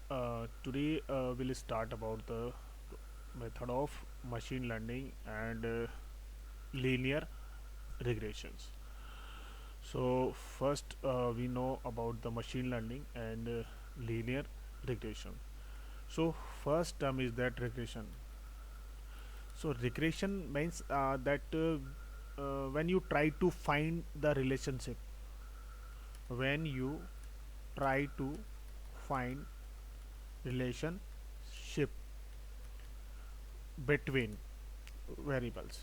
Today we'll start about the method of machine learning and linear regressions. So first we know about the machine learning and linear regression. So first term is that regression. So regression means that when you try to find the relationship, when you try to find relationship between variables.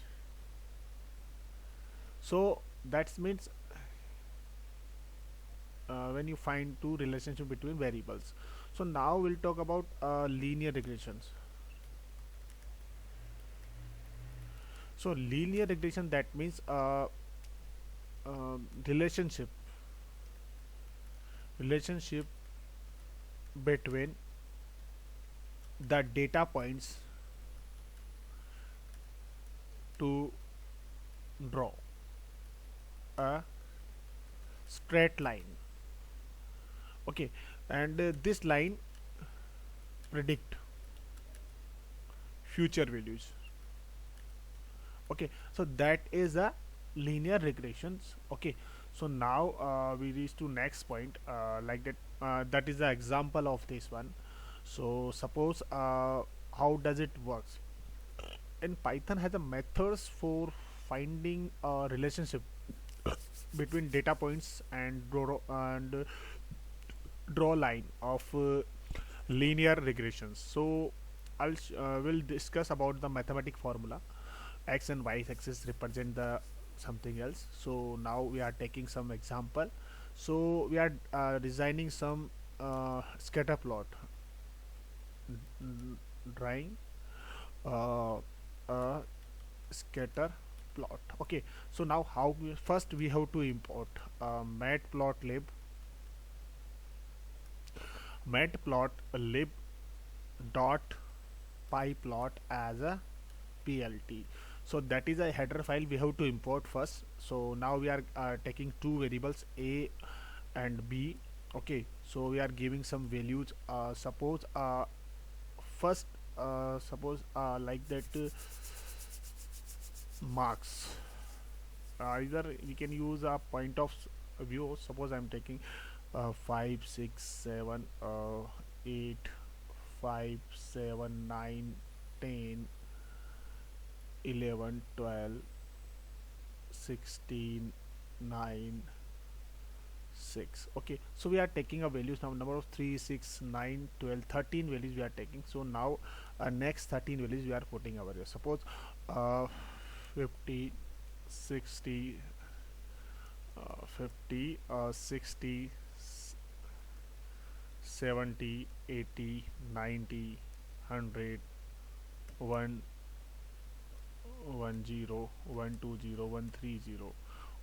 So that means when you find two relationship between variables. So now we'll talk about linear regressions. So linear regression, that means relationship relationship between the data points to draw a straight line. Okay, and this line predict future values. Okay, so that is a linear regressions. Okay, so now we reach to next point, like that that is the example of this one. So suppose how does it works in Python has a methods for finding a relationship between data points and draw line of linear regressions. So will discuss about the mathematic formula. X and y axis represent the something else. So now we are taking some example. So we are designing some scatter plot, drawing uh, a scatter plot. Okay, so now how first we have to import matplotlib matplotlib dot pyplot as a plt. So that is a header file we have to import first. So now we are taking two variables a and b. Okay, so we are giving some values. Suppose first suppose like that marks. Either we can use a point of view. Suppose I'm taking 5 6 7 8 5 7 9 10 11 12 16 9 6. Okay, so we are taking a values now, number of 3 6 9 12 13 values we are taking. So now next 13 values we are putting over here. Suppose uh, 50 60 50 60 70 80 90 100 1 10 120 130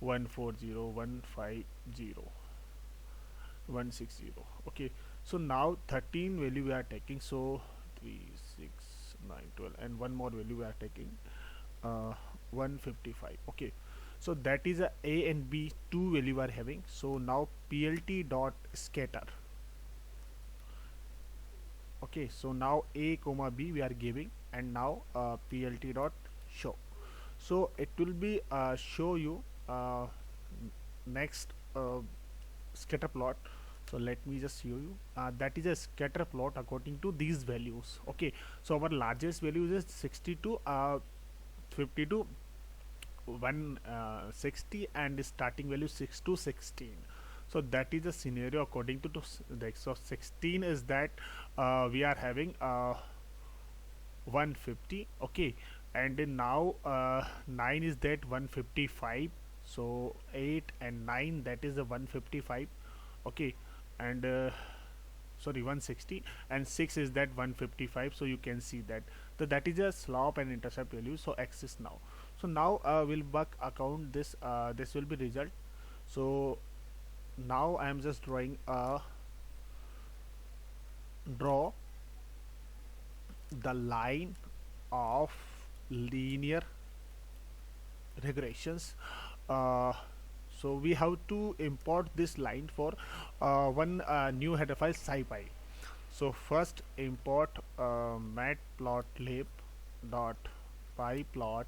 140 150 160. Okay, so now 13 value we are taking. So 3 6 9 12 and one more value we are taking, 155. Okay, so that is a and b two value we are having. So now plt dot scatter. Okay, so now a comma b we are giving, and now plt dot show. So it will be show you next scatter plot. So let me just show you, that is a scatter plot according to these values. Okay, so our largest value is 62 52 160, and starting value 6 to 16. So that is the scenario according to the. So 16 is that we are having 150. Okay, and then now 9 is that 155. So 8 and 9, that is the 155. Okay, and sorry, 160, and 6 is that 155. So you can see that. So that is a slope and intercept value. So axis now. So now we'll buck account this. This will be result. So now I am just drawing a draw the line of linear regressions. uh, so we have to import this line for one new header file scipy. So first import matplotlib dot pyplot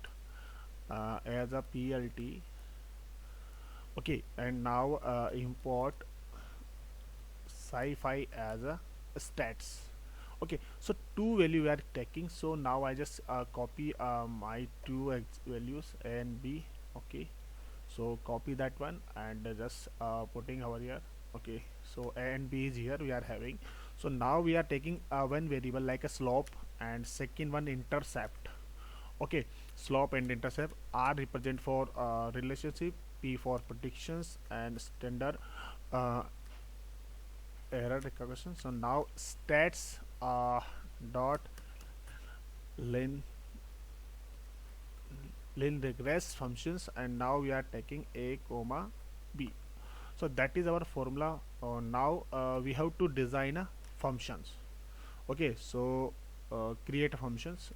as a plt. Okay, and now import sci-fi as a stats. Okay, so two value we are taking. So now I just copy my two values a and b. Okay, so copy that one and just putting over here. Okay, so a and b is here we are having. So now we are taking one variable like a slope and second one intercept. Okay, slope and intercept. R represent for relationship, p for predictions, and standard uh, error recognition. So now stats dot len regress functions, and now we are taking a comma b. So that is our formula. Now we have to design a functions. Okay, so create functions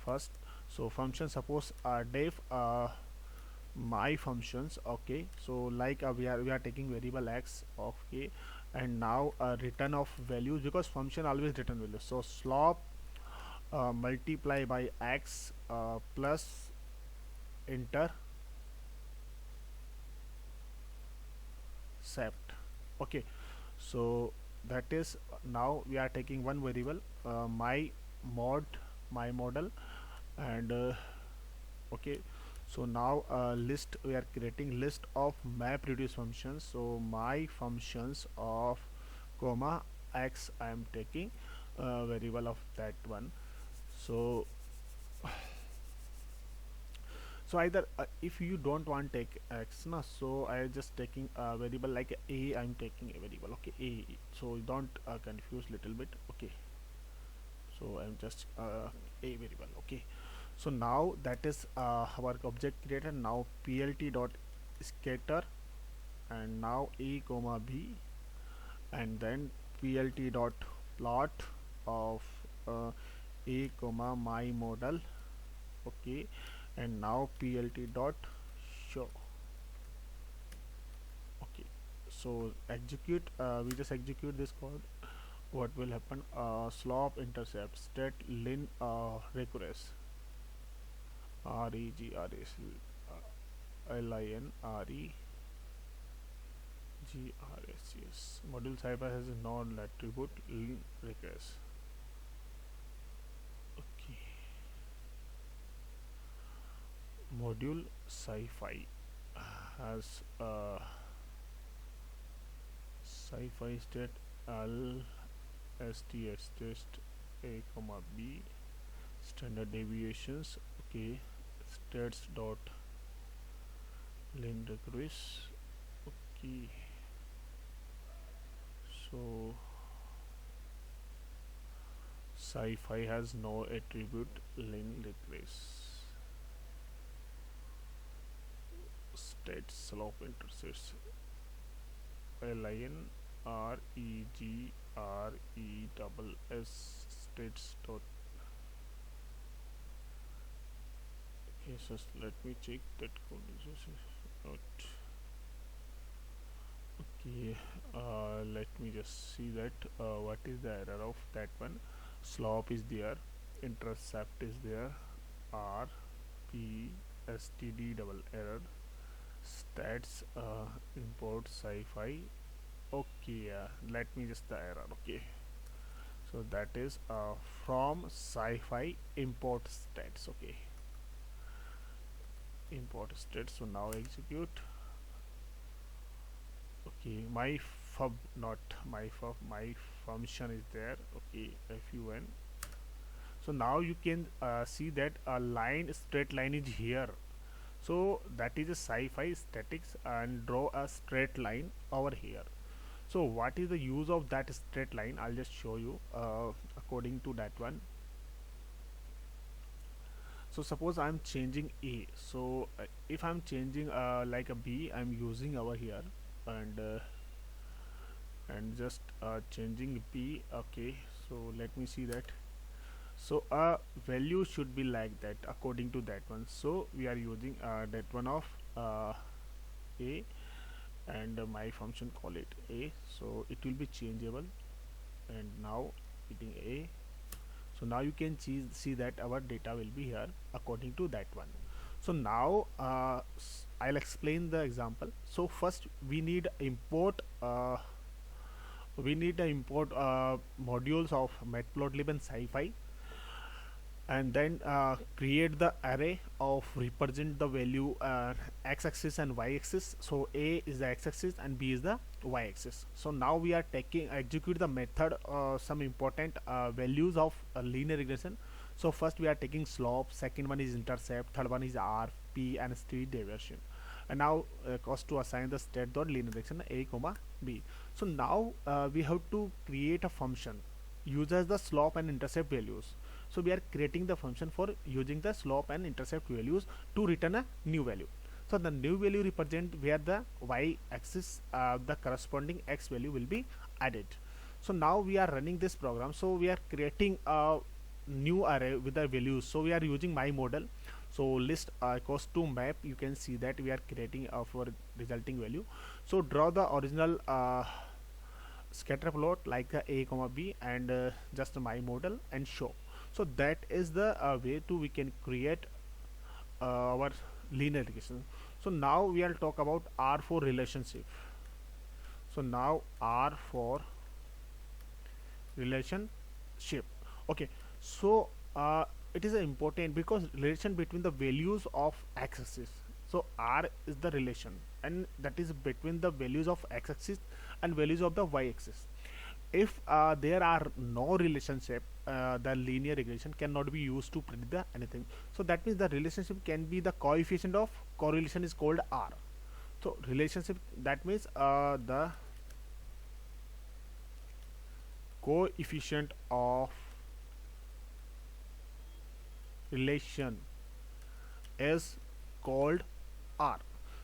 first. So function, suppose def my functions. Okay, so like we are taking variable x. Okay, and now return of values, because function always return values. So slope multiply by x plus intercept. Okay, so that is, now we are taking one variable my model, and okay, so now list, we are creating list of map reduce functions. So my functions of comma x, I am taking variable of that one. So either if you don't want take x na, so I just taking a variable like a, I'm taking a variable. Okay, a, so don't confuse little bit. Okay, so I'm just a variable. Okay, so now that is our object created. Now plt dot scatter, and now a comma b, and then plt dot plot of a comma my model. Okay, and now plt dot show. Okay, so execute, we just execute this code. What will happen? Slope intercept stat lin regress regrs lin regrs. Yes, module cyber has a non attribute lin regress. Okay, module sci-fi has sci-fi state l sts test a comma b standard deviations. Okay, stats dot lin regress. Okay, so sci-fi has no attribute lin regress. State slope intercepts lin regres states dot. Okay, so let me check that code is not. Okay, let me just see that what is the error of that one. Slope is there, intercept is there, r p std double error, stats import sci-fi. Okay, let me just the error. Okay, so that is from sci-fi import stats. Okay, import stats. So now execute. Okay, my fub, not my fub, my function is there. Okay, fun. So now you can see that a line, straight line is here. So that is a sci-fi statics, and draw a straight line over here. So what is the use of that straight line? I'll just show you according to that one. So suppose I'm changing a, so if I'm changing like a b, I'm using over here, and just changing b. Okay, so let me see that. So a value should be like that according to that one. So we are using that one of a, and my function call it a, so it will be changeable. and now hitting A. So now you can see that our data will be here according to that one. So now I'll explain the example. So first we need to import modules of matplotlib and scipy, and then create the array of represent the value x-axis and y-axis. So A is the x-axis and B is the y-axis. So now we are taking execute the method some important values of linear regression. So first we are taking slope, second one is intercept, third one is r, p and state deviation. And now cost to assign the state dot linear regression a comma b. So now we have to create a function uses the slope and intercept values. So we are creating the function for using the slope and intercept values to return a new value. So the new value represent where the y-axis the corresponding x value will be added. So now we are running this program. So we are creating a new array with the values. So we are using my model. So list equals to map. You can see that we are creating for resulting value. So draw the original scatter plot like the a comma b and just my model and show. So that is the way to we can create our linear regression. So now we will talk about R for relationship. So now R for relationship. Okay, so it is important because relation between the values of x-axis. So R is the relation and that is between the values of x-axis and values of the y-axis. If there are no relationship, the linear regression cannot be used to predict the anything. So that means the relationship can be the coefficient of correlation is called R. So relationship, that means the coefficient of relation is called R.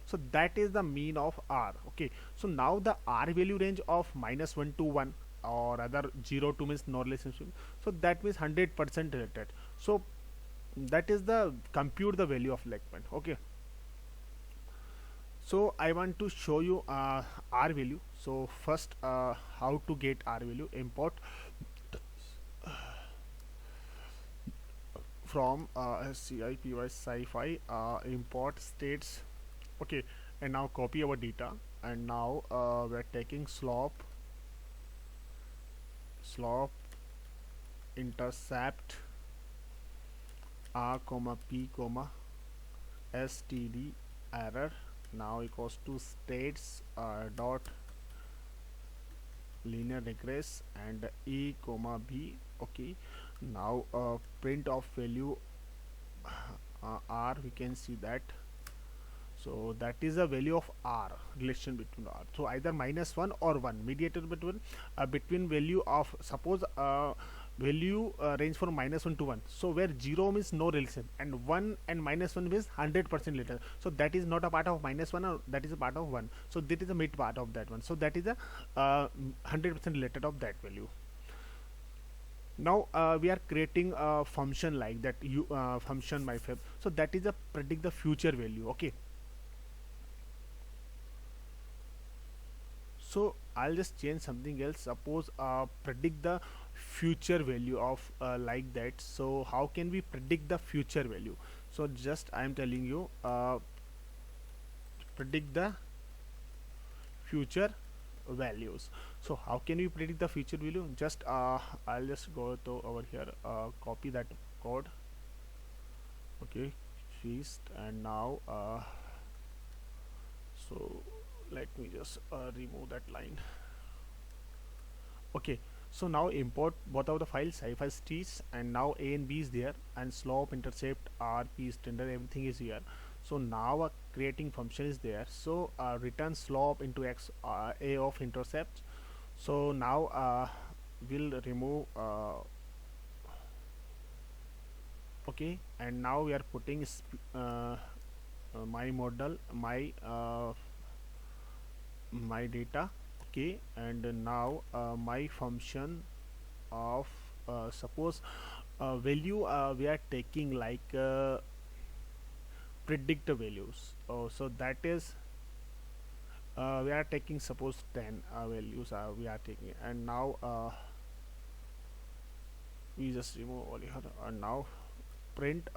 So that is the mean of R. Okay, so now the R value range of -1 to 1 or other 0 to means no relationship. So that means 100% related. So that is the compute the value of Lekman. Okay, so I want to show you R value. So first how to get R value, import from scipy import states. Okay, and now copy our data, and now we're taking slope intercept r comma p comma std error now equals to states dot linear regress and e comma b. Okay, now print of value r, we can see that. So that is the value of R, relation between R. So either -1 or 1, mediator between value of, suppose value range from -1 to 1. So where 0 means no relation and 1 and -1 means 100% related. So that is not a part of -1 or that is a part of 1. So that is a mid part of that one. So that is a 100% related of that value. Now we are creating a function like that, function myfab. So that is a predict the future value. Okay, so I'll just change something else. Suppose predict the future value of like that. So how can we predict the future value? So just I am telling you predict the future values. So how can we predict the future value? Just I'll just go to over here, copy that code. Okay, feast, and now so let me just remove that line. Okay, so now import both of the files, scipy streets, and now a and b is there, and slope, intercept, rp, standard, everything is here. So now a creating function is there. So return slope into x a of intercept. So now we'll remove okay, and now we are putting my model, my data. Okay, and now my function of suppose value we are taking like predict the values. So that is we are taking suppose 10 values we are taking, and now we just remove all here, and now print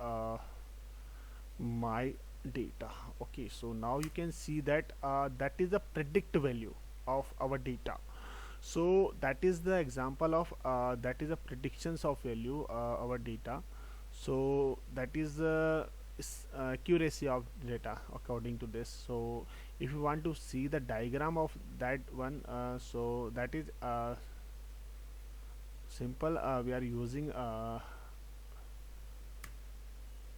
my data. Okay, so now you can see that that is the predict value of our data. So that is the example of that is the predictions of value our data. So that is the accuracy of data according to this. So if you want to see the diagram of that one, so that is simple. We are using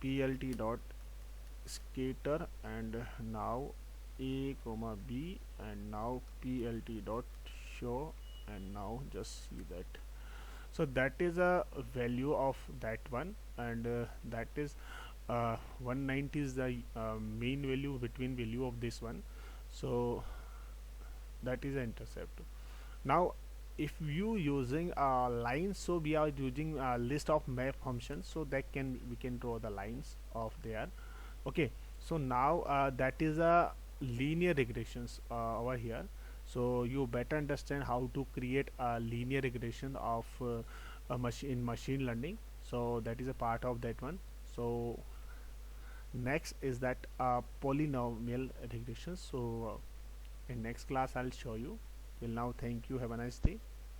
plt dot scatter, and now a comma b, and now plt dot show, and now just see that. So that is a value of that one, and that is 190 is the main value between value of this one. So that is the intercept. Now if you using lines, so we are using a list of map functions, so that can we can draw the lines of there. Okay, so now that is a linear regressions over here. So you better understand how to create a linear regression of a machine learning. So that is a part of that one. So next is that polynomial regression. So in next class I'll show you. Till now, thank you, have a nice day.